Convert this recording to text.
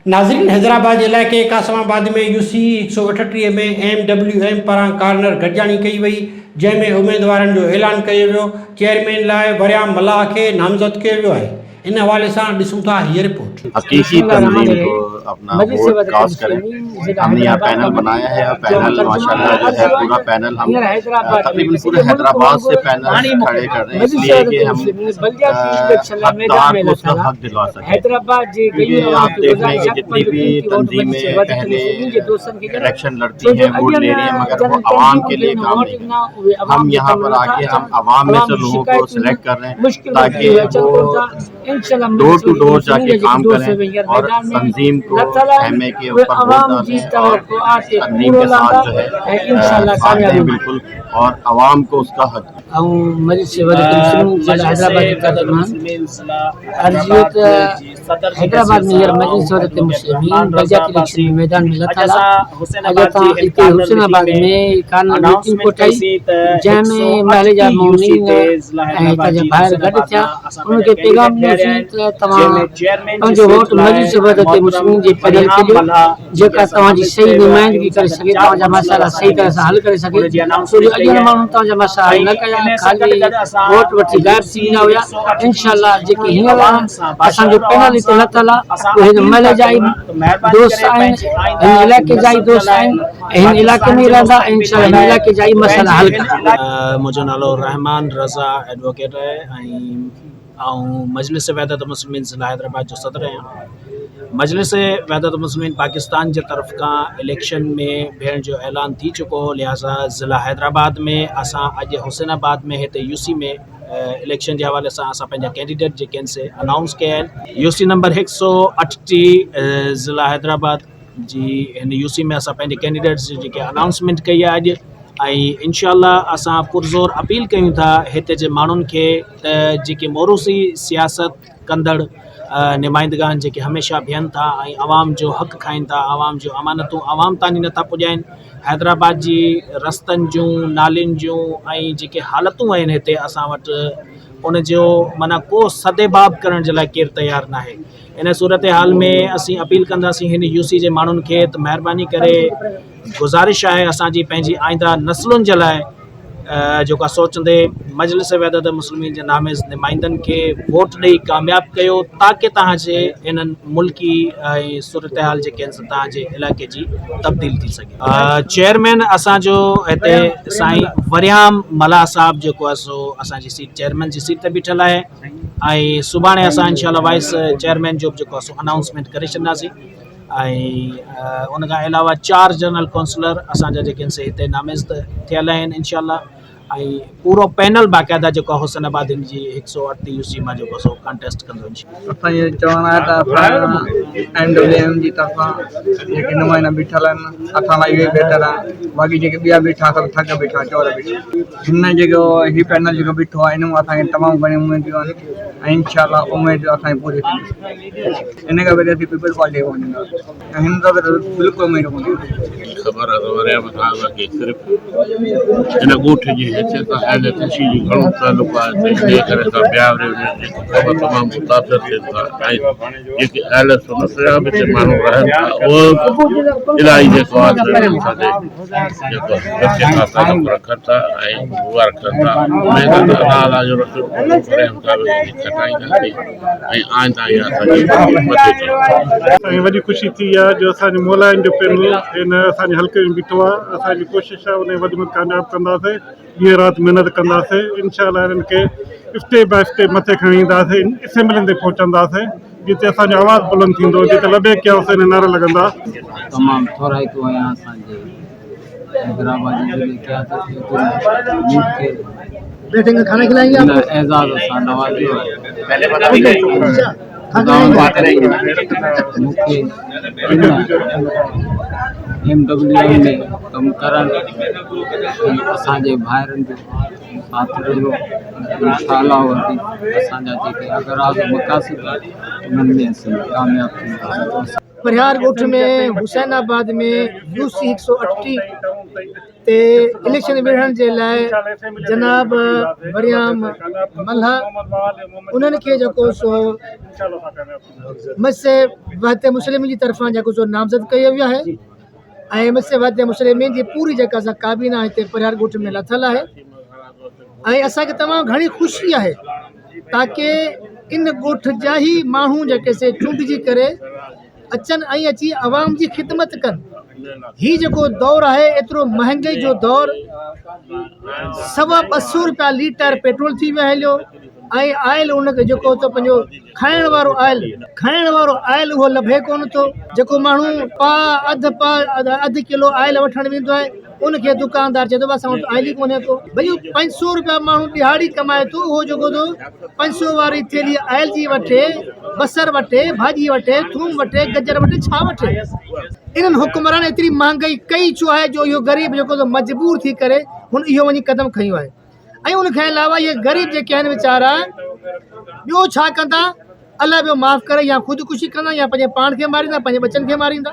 नाज़रीन, हैदराबाद इलाइक़े कासमाबाद में यूसी 138 में MWM पारां कॉर्नर गॾिजाणी कई वई, जंहिंमें उम्मीदवारनि जो ऐलान कयो वियो। चेयरमैन लाइ वरियाम मल्लाह खे नामज़द कयो वियो आहे। इन हवाले सां ॾिसूं था हीअ रिपोर्ट। हकीकी तंजीम को अपना वोट कास्ट करें। हमने यहाँ पैनल बनाया है और पैनल माशाल्लाह जो है पूरा पैनल हम तकरीबन पूरे हैदराबाद से पैनल खड़े कर रहे हैं, इसलिए कि हम हकदार को उसका हक दिलवा सकें। क्योंकि आप देख रहे हैं कि जितनी भी तंजीमें पहले इलेक्शन लड़ती हैं, वोट ले रही हैं, मगर वो आवाम के लिए काम नहीं। हम यहाँ पर आके हम आवाम में से लोगों को सिलेक्ट कर रहे हैं ताकि वो डोर टू डोर जाके काम करें और तंजीम को खेमे के ऊपर वोट डालें और तंजीम के साथ जो है साथ दें बिल्कुल, और आवाम को उसका हक हैदराबाद में मजलिस वदत मुस्लिमीन बलदियाती इलेक्शन में मैदान में लथाला। अॻे हिते हुसैनाबाद में कान मीटिंग कोठाई, जंहिंमें महल जा मोमिन ऐं हितां जा ॿाहिरि गॾु थिया। उनखे पैगाम ॾिनोसीं त तव्हां पंहिंजो वोट मजलिस वदत मुस्लिमीन जे पैनल खे ॾियो, जेका तव्हांजी सही नुमाइंदगी करे सघे, तव्हांजा मसाइला सही तरह सां हल करे सघे। छो जो अॻियां माण्हू तव्हांजा मसाइला हल न कया, ख़ाली वोट वठी ग़ाइब थी वेंदा हुया। इंशाअल्लाह जेके हींअर असांजो पैनल हिते लथल आहे, उहे महल जा ई दोस्त आहिनि, हिन इलाइक़े जा ई दोस्त आहिनि, हिन इलाइक़े में रहंदा, इंशाअल्लाह हिन इलाइक़े जा ई मसइला हल कंदा। मुंहिंजो नालो रहमान रज़ा एडवोकेट आहे ऐं मजलिस वहदत मुस्लिमीन ज़िला हैदराबाद जो सदर आहियां। मजलिस वहदत मुस्लिमीन पाकिस्तान जे तरफ़ खां इलेक्शन में भेण जो ऐलान थी चुको हो, लिहाज़ा ज़िला हैदराबाद में असां अॼु हुसैनाबाद में हिते यूसी में इलेक्शन के हवाले से असां पंहिंजा कैंडिडेट जेके आहिनि से अनाउंस कया आहिनि। यूसी नंबर 138 ज़िला हैदराबाद जी हिन यूसी में असां पंहिंजे कैंडिडेट्स जेके अनाउंसमेंट कई आहे अॼु, ऐं इंशाअल्लाह असां पुरज़ोर अपील कयूं था हिते जे माण्हुनि खे त जेके मोरूसी सियासत कंदड़ नुमाइंदगान जेके हमेशह बीहनि था ऐं आवाम जो हक़ खाइनि था, आवाम जो अमानतूं आवाम ताईं नथा पुॼाइनि, हैदराबाद जी रस्तनि जूं नालियुनि जूं ऐं जेके हालतूं आहिनि हिते असां वटि, उन जो माना को सदेबाब करण जे लाइ केरु तयारु न आहे। इन सूरत हाल में असीं अपील कंदासीं हिन यूसी जे माण्हुनि खे त महिरबानी करे गुज़ारिश आहे असांजी पंहिंजी आईंदा नस्लुनि जे लाइ जेका सोचंदे मजलिस वहदत मुस्लिमीन जे नामिज़ नुमाइंदनि खे वोट ॾेई कामयाबु कयो, ताकि तव्हांजे इन्हनि मुल्की ऐं सूरत हाल जेके आहिनि तव्हांजे इलाइक़े जी तब्दील थी सघे। चेयरमैन असांजो हिते साईं वरियाम मल्लाह साहब जेको आहे सो असांजी सीट चेयरमैन जी सीट ते बीठल आहे, ऐं सुभाणे असां इंशाअल्लाह वाइस चेयरमैन जो बि जेको आहे सो अनाउंसमेंट करे छॾींदासीं। ऐं उन खां अलावा 4 जनरल काउंसलर असांजा जेके आहिनि से हिते नामिज़ थियल आहिनि इंशाअल्लाह, ऐं पूरो पैनल बाक़ायदा जेको आहे हुसैनाबाद जी 138 यूसी मां जेको सो कंटेस्ट कंदो। असांजे चवण आहे त MWM जी तरफ़ां जेके नुमाइंदा बीठल आहिनि, असां लाइ इहे बहितर आहे। बाक़ी जेके ॿिया बीठा सभु ठग बीठा, चोर बीठा। हिन जेको हीउ पैनल जेको बीठो आहे, इन में असांखे तमामु घणी उमेदियूं आहिनि ऐं इंशाअल्लाह उमेद असांजी पूरी थींदी। इन खां वरी असीं पीपल्स पार्टी खे वञूं, हिन सां बिल्कुलु उमेद कोन्हे। ख़बर आहे वरियाम साहब खे सिर्फ़ु हिन ॻोठ जी हैसियत अहल खुशी जी घणो तालुक़ु आहे, तंहिंजे करे असां ॿिया जेको ख़बर तमामु मुतासिर थियनि था, ऐं जेके अहल सुनत जा बि हिते माण्हू रहनि था, उहो इलाही जेको आहे असांजे जेको बचे खां तालुक़ु रखनि था ऐं दुआ रखनि था। उमेद आहे त अलाह ताला जो रसूल वरियाम साहब खे खटाईंदासीं ऐं आईंदा इहा असांजी मदद। असांखे वॾी ख़ुशी थी आहे जो असांजे मोलाइन जो पैनल हिन असांजे हल्के में बीठो आहे। असांजी कोशिशि आहे उन वधि में कामयाबु कंदासीं, ॾींहं राति महिनत कंदासीं। इंशाअल्लाह हिननि खे स्टेप बाय स्टेप मथे खणी ईंदासीं, असेंबलियुनि ते पहुचंदासीं, जिते असांजो आवाज़ु बुलंद थींदो, जिते लबे कया हुसैन नारा लॻंदा। तमामु थोराइतूं आहियां असांजे हैदराबाद ज़िले के एज़ाज़ सां नवाज़ियो मूंखे MWM में कमु करणु ऐं असांजे भाइरनि जो साथ ॾिनो। इंशाअल्लाह असांजा जेके अगराज़ मक़ासिद उन्हनि में असीं कामयाबु थींदासीं। परिहार ॻोठ में हुसैनाबाद में यूसी 138 ते इलेक्शन विढ़ण जे लाइ जनाब मरियम मल्हा उन्हनि खे जेको सो मसे वहदत मुस्लिमीन जी तरफ़ां जेको सो नामज़द कयो वियो आहे ऐं मसे वहदत मुस्लिमीन जी पूरी जेका सा काबीना हिते परियार ॻोठ में लथल आहे ऐं असांखे तमामु घणी ख़ुशी आहे ताकी इन ॻोठ जा ई माण्हू जेके से चूंडिजी करे अचनि ऐं अची आवाम जी ख़िदमत कनि। ही जेको दौर आहे एतिरो महांगाई जो दौर, 250 रुपया लीटर पेट्रोल थी वियो हलियो ऐं आयल उनखे जेको तो पंहिंजो खाइण वारो आयल उहो लभे कोन थो। जेको माण्हू अधु किलो आयल वठणु वेंदो आहे उनखे दुकानदार चए थो असां वटि आयल ई कोन्हे को। भई 500 रुपया माण्हू दिहाड़ी कमाए थो, उहो जेको थो 500 वारी थेली आयल जी वठे, बसर वठे, भाॼी वठे, थूम वठे, गजर वठे, छा वठे। इन्हनि हुकुमरान एतिरी महांगाई कई छो आहे जो इहो ग़रीब जेको थो मजबूर थी करे हुन इहो वञी क़दम खयो आहे। ऐं उनखे अलावा इहे ग़रीब जेके आहिनि वीचारा ॿियो छा कंदा, अलाह ॿियो माफ़ करे या ख़ुदिकुशी कंदा या पंहिंजे पाण खे मारींदा, पंहिंजे बचनि खे मारींदा।